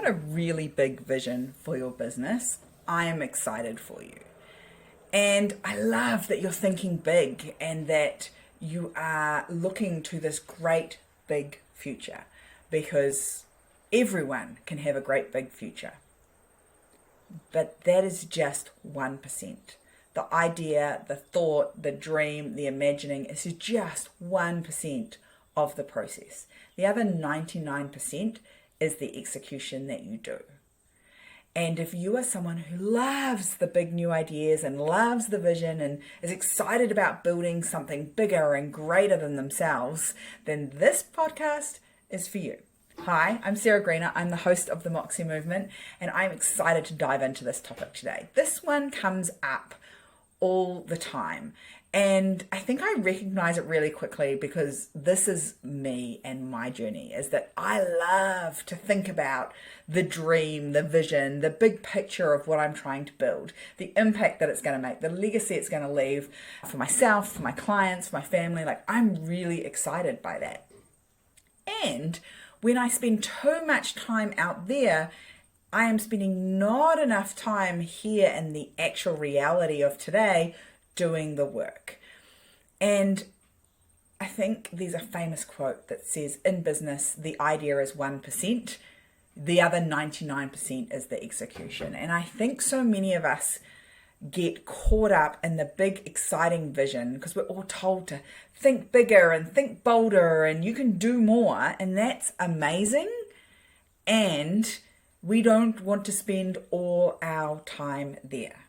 a really big vision for your business, I am excited for you. And I love that you're thinking big and that you are looking to this great big future, because everyone can have a great big future. But that is just 1%. The idea, the thought, the dream, the imagining is just 1% of the process. The other 99% is the execution that you do. And if you are someone who loves the big new ideas and loves the vision and is excited about building something bigger and greater than themselves, then this podcast is for you. Hi, I'm Sarah Greener. I'm the host of the Moxie Movement, and I'm excited to dive into this topic today. This one comes up all the time, and I think I recognize it really quickly because this is me and my journey, is that I love to think about the dream, the vision, the big picture of what I'm trying to build, the impact that it's going to make, the legacy it's going to leave for myself, for my clients, for my family. Like, I'm really excited by that. And when I spend too much time out there, I am spending not enough time here in the actual reality of today doing the work. And I think there's a famous quote that says, in business, the idea is 1%, the other 99% is the execution. And I think so many of us get caught up in the big, exciting vision because we're all told to think bigger and think bolder and you can do more. And that's amazing. And we don't want to spend all our time there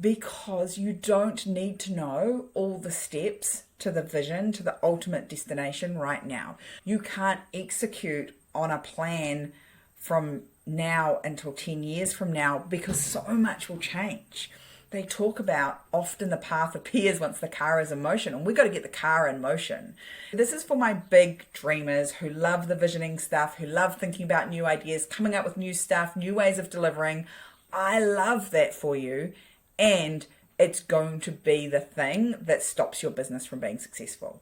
because you don't need to know all the steps to the vision, to the ultimate destination right now. You can't execute on a plan from now until 10 years from now because so much will change. They talk about often the path appears once the car is in motion, and we've got to get the car in motion. This is for my big dreamers who love the visioning stuff, who love thinking about new ideas, coming up with new stuff, new ways of delivering. I love that for you, and it's going to be the thing that stops your business from being successful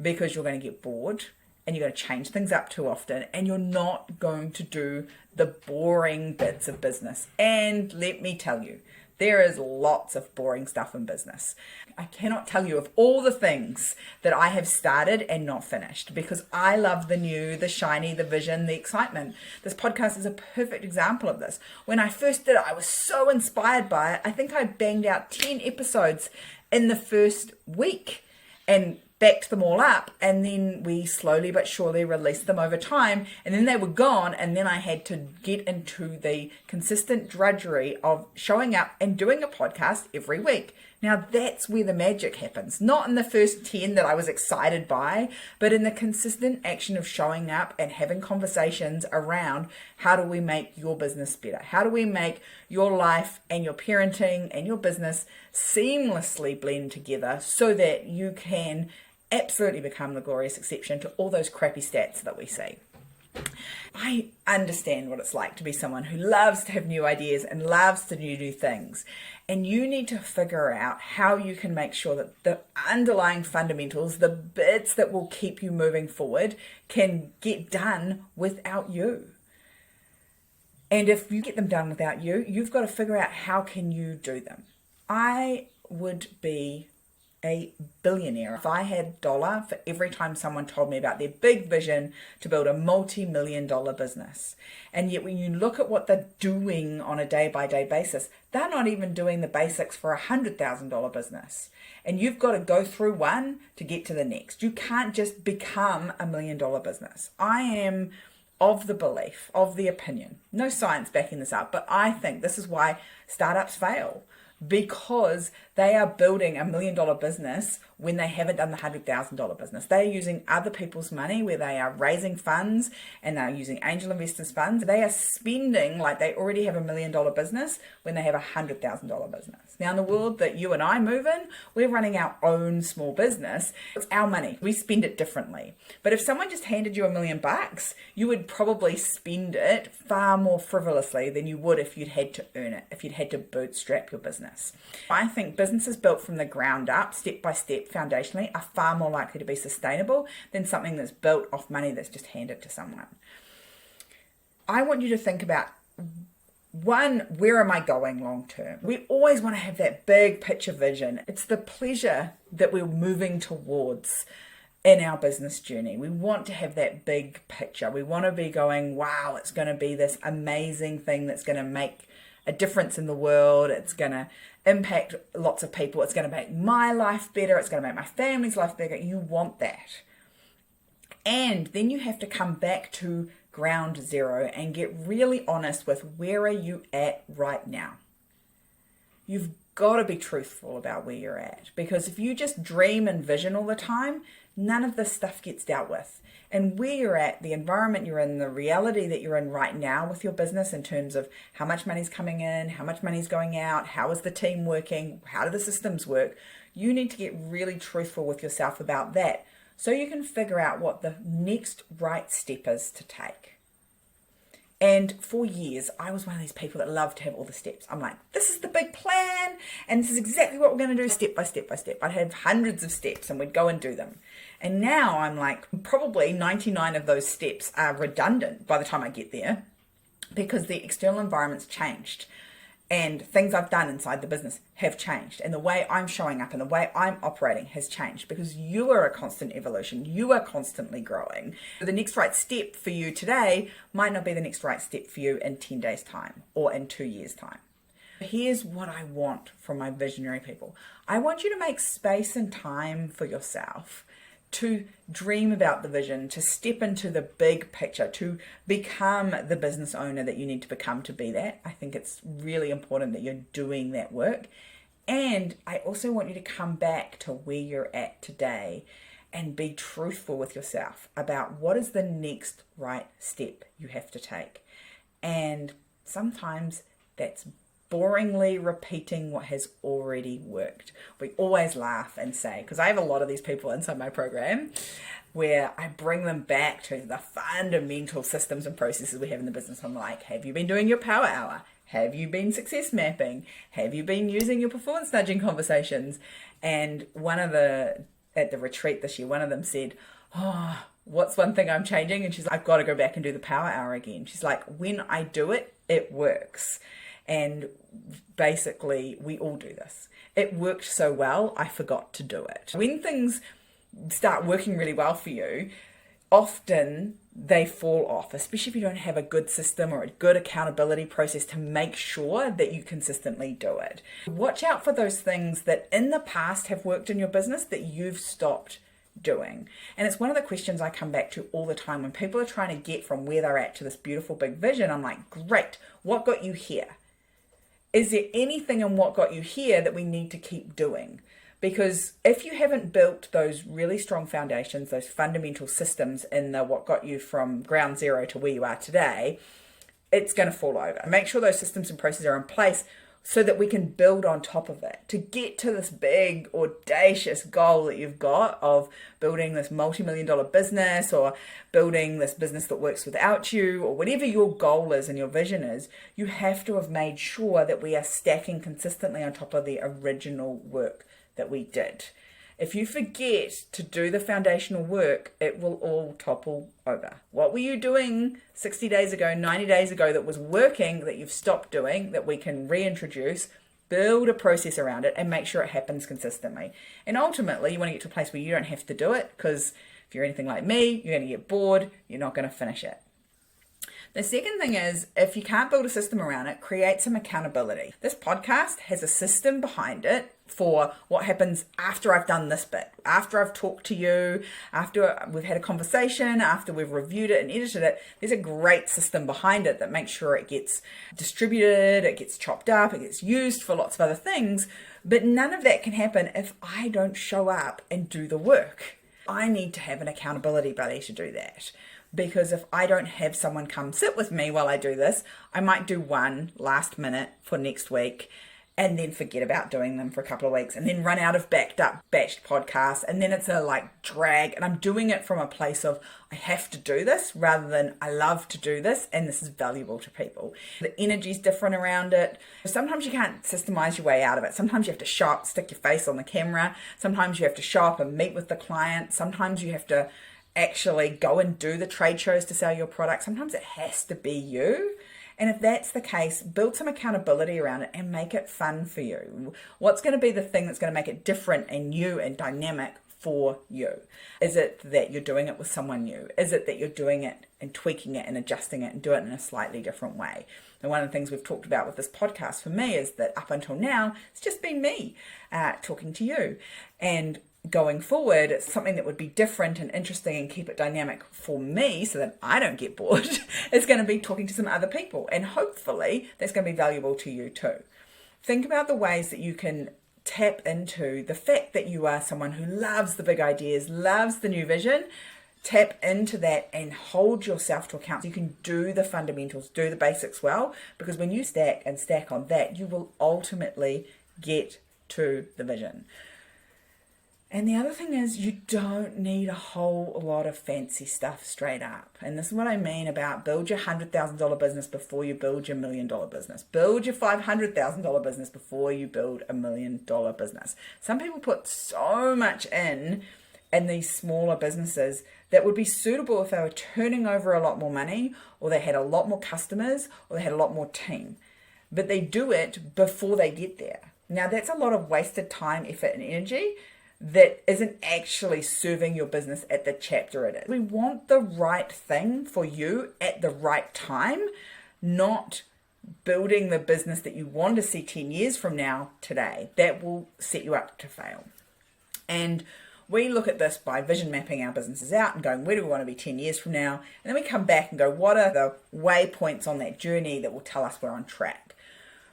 because you're going to get bored and you're going to change things up too often and you're not going to do the boring bits of business. And let me tell you, there is lots of boring stuff in business. I cannot tell you of all the things that I have started and not finished because I love the new, the shiny, the vision, the excitement. This podcast is a perfect example of this. When I first did it, I was so inspired by it. I think I banged out 10 episodes in the first week and backed them all up, and then we slowly but surely released them over time, and then they were gone, and then I had to get into the consistent drudgery of showing up and doing a podcast every week. Now that's where the magic happens, not in the first 10 that I was excited by, but in the consistent action of showing up and having conversations around how do we make your business better? How do we make your life and your parenting and your business seamlessly blend together so that you can absolutely become the glorious exception to all those crappy stats that we see. I understand what it's like to be someone who loves to have new ideas and loves to do new things. And you need to figure out how you can make sure that the underlying fundamentals, the bits that will keep you moving forward, can get done without you. And if you get them done without you, you've got to figure out how can you do them. I would be a billionaire if I had a dollar for every time someone told me about their big vision to build a multi-million-dollar business. And yet when you look at what they're doing on a day-by-day basis, they're not even doing the basics for a $100,000 business. And you've got to go through one to get to the next. You can't just become $1 million business. I am of the belief, of the opinion, no science backing this up, but I think this is why startups fail. Because they are building $1 million business when they haven't done the $100,000 business. They are using other people's money where they are raising funds and they're using angel investors funds. They are spending like they already have $1 million business when they have a $100,000 business. Now in the world that you and I move in, we're running our own small business. It's our money. We spend it differently. But if someone just handed you $1 million, you would probably spend it far more frivolously than you would if you'd had to earn it, if you'd had to bootstrap your business. I think businesses built from the ground up, step by step, foundationally, are far more likely to be sustainable than something that's built off money that's just handed to someone. I want you to think about, one, where am I going long term? We always want to have that big picture vision. It's the pleasure that we're moving towards in our business journey. We want to have that big picture. We want to be going, wow, it's going to be this amazing thing that's going to make a difference in the world. It's going to impact lots of people. It's going to make my life better. It's going to make my family's life better. You want that. And then you have to come back to ground zero and get really honest with, where are you at right now? You've got to be truthful about where you're at, because if you just dream and vision all the time, none of this stuff gets dealt with. And where you're at, the environment you're in, the reality that you're in right now with your business in terms of how much money's coming in, how much money's going out, how is the team working, how do the systems work, you need to get really truthful with yourself about that, so you can figure out what the next right step is to take. And for years, I was one of these people that loved to have all the steps. I'm like, this is the big plan, and this is exactly what we're going to do step by step by step. I'd have hundreds of steps and we'd go and do them. And now I'm like, probably 99 of those steps are redundant by the time I get there, because the external environment's changed. And things I've done inside the business have changed. And the way I'm showing up and the way I'm operating has changed, because you are a constant evolution. You are constantly growing. The next right step for you today might not be the next right step for you in 10 days' time or in 2 years' time. Here's what I want from my visionary people. I want you to make space and time for yourself to dream about the vision, to step into the big picture, to become the business owner that you need to become to be that. I think it's really important that you're doing that work. And I also want you to come back to where you're at today and be truthful with yourself about what is the next right step you have to take. And sometimes that's boringly repeating what has already worked. We always laugh and say, because I have a lot of these people inside my program, where I bring them back to the fundamental systems and processes we have in the business. I'm like, have you been doing your power hour? Have you been success mapping? Have you been using your performance nudging conversations? And at the retreat this year, one of them said, oh, what's one thing I'm changing? And she's like, I've got to go back and do the power hour again. She's like, when I do it, it works. And basically, we all do this. It worked so well, I forgot to do it. When things start working really well for you, often they fall off, especially if you don't have a good system or a good accountability process to make sure that you consistently do it. Watch out for those things that in the past have worked in your business that you've stopped doing. And it's one of the questions I come back to all the time when people are trying to get from where they're at to this beautiful big vision. I'm like, great, what got you here? Is there anything in what got you here that we need to keep doing? Because if you haven't built those really strong foundations, those fundamental systems in the what got you from ground zero to where you are today, it's going to fall over. Make sure those systems and processes are in place so that we can build on top of it to get to this big, audacious goal that you've got of building this multi-million-dollar business, or building this business that works without you, or whatever your goal is and your vision is. You have to have made sure that we are stacking consistently on top of the original work that we did. If you forget to do the foundational work, it will all topple over. What were you doing 60 days ago, 90 days ago that was working, that you've stopped doing, that we can reintroduce, build a process around it, and make sure it happens consistently. And ultimately, you want to get to a place where you don't have to do it, because if you're anything like me, you're going to get bored, you're not going to finish it. The second thing is, if you can't build a system around it, create some accountability. This podcast has a system behind it for what happens after I've done this bit, after I've talked to you, after we've had a conversation, after we've reviewed it and edited it. There's a great system behind it that makes sure it gets distributed, it gets chopped up, it gets used for lots of other things. But none of that can happen if I don't show up and do the work. I need to have an accountability buddy to do that. Because if I don't have someone come sit with me while I do this, I might do one last minute for next week and then forget about doing them for a couple of weeks, and then run out of batched podcasts, and then it's a drag. And I'm doing it from a place of I have to do this rather than I love to do this and this is valuable to people. The energy's different around it. Sometimes you can't systemize your way out of it. Sometimes you have to show up, stick your face on the camera. Sometimes you have to show up and meet with the client. Sometimes you have to actually go and do the trade shows to sell your product. Sometimes it has to be you. And if that's the case, build some accountability around it and make it fun for you. What's going to be the thing that's going to make it different and new and dynamic for you? Is it that you're doing it with someone new? Is it that you're doing it and tweaking it and adjusting it and do it in a slightly different way? And one of the things we've talked about with this podcast for me is that up until now, it's just been me talking to you. And going forward, it's something that would be different and interesting and keep it dynamic for me so that I don't get bored. It's going to be talking to some other people, and hopefully that's going to be valuable to you too. Think about the ways that you can tap into the fact that you are someone who loves the big ideas, loves the new vision. Tap into that and hold yourself to account so you can do the fundamentals, do the basics well, because when you stack and stack on that, you will ultimately get to the vision. And the other thing is, you don't need a whole lot of fancy stuff straight up. And this is what I mean about build your $100,000 business before you build your $1 million business. Build your $500,000 business before you build a $1 million business. Some people put so much in these smaller businesses that would be suitable if they were turning over a lot more money, or they had a lot more customers, or they had a lot more team. But they do it before they get there. Now, that's a lot of wasted time, effort, and energy that isn't actually serving your business at the chapter it is. We want the right thing for you at the right time, not building the business that you want to see 10 years from now today. That will set you up to fail. And we look at this by vision mapping our businesses out and going, where do we want to be 10 years from now? And then we come back and go, what are the waypoints on that journey that will tell us we're on track?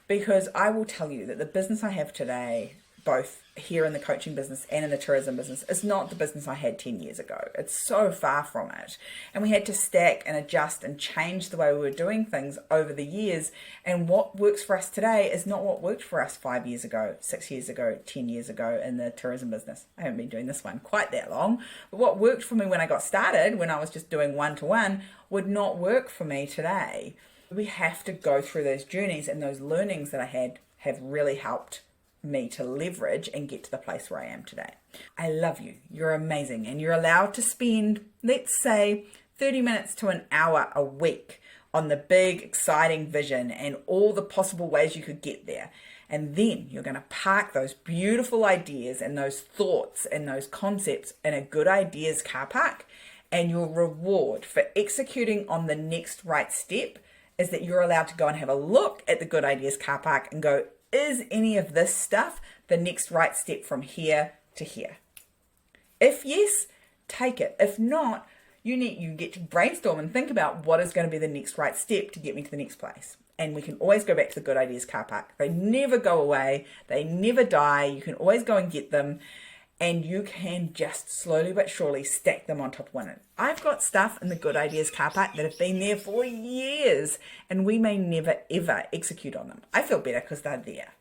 Because I will tell you that the business I have today, both here in the coaching business and in the tourism business, is not the business I had 10 years ago. It's so far from it. And we had to stack and adjust and change the way we were doing things over the years. And what works for us today is not what worked for us 5 years ago, 6 years ago, 10 years ago in the tourism business. I haven't been doing this one quite that long. But what worked for me when I got started, when I was just doing one-to-one, would not work for me today. We have to go through those journeys, and those learnings that I had have really helped me to leverage and get to the place where I am today. I love you. You're amazing. And you're allowed to spend, let's say, 30 minutes to an hour a week on the big, exciting vision and all the possible ways you could get there. And then you're going to park those beautiful ideas and those thoughts and those concepts in a good ideas car park. And your reward for executing on the next right step is that you're allowed to go and have a look at the good ideas car park and go, is any of this stuff the next right step from here to here? If yes, take it. If not, you get to brainstorm and think about what is going to be the next right step to get me to the next place. And we can always go back to the good ideas car park. They never go away. They never die. You can always go and get them. And you can just slowly but surely stack them on top of one another. I've got stuff in the good ideas car park that have been there for years, and we may never ever execute on them. I feel better because they're there.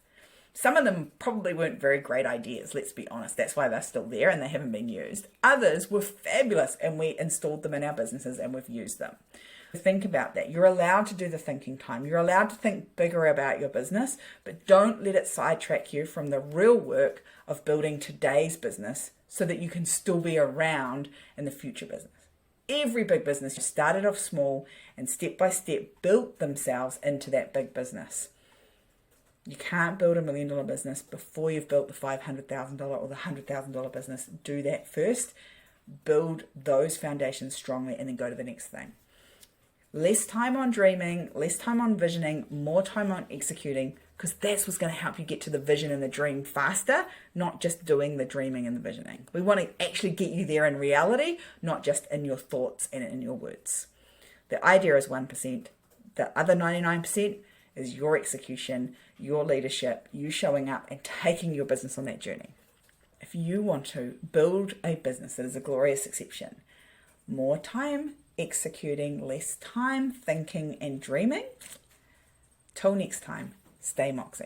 Some of them probably weren't very great ideas, let's be honest. That's why they're still there and they haven't been used. Others were fabulous, and we installed them in our businesses and we've used them. Think about that. You're allowed to do the thinking time. You're allowed to think bigger about your business, but don't let it sidetrack you from the real work of building today's business so that you can still be around in the future business. Every big business started off small and step by step built themselves into that big business. You can't build $1 million business before you've built the $500,000 or the $100,000 business. Do that first. Build those foundations strongly and then go to the next thing. Less time on dreaming, less time on visioning, more time on executing, because that's what's going to help you get to the vision and the dream faster, not just doing the dreaming and the visioning. We want to actually get you there in reality, not just in your thoughts and in your words. The idea is 1%. The other 99% is your execution, your leadership, you showing up and taking your business on that journey. If you want to build a business that is a glorious exception, more time executing, less time thinking and dreaming. Till next time, stay moxie.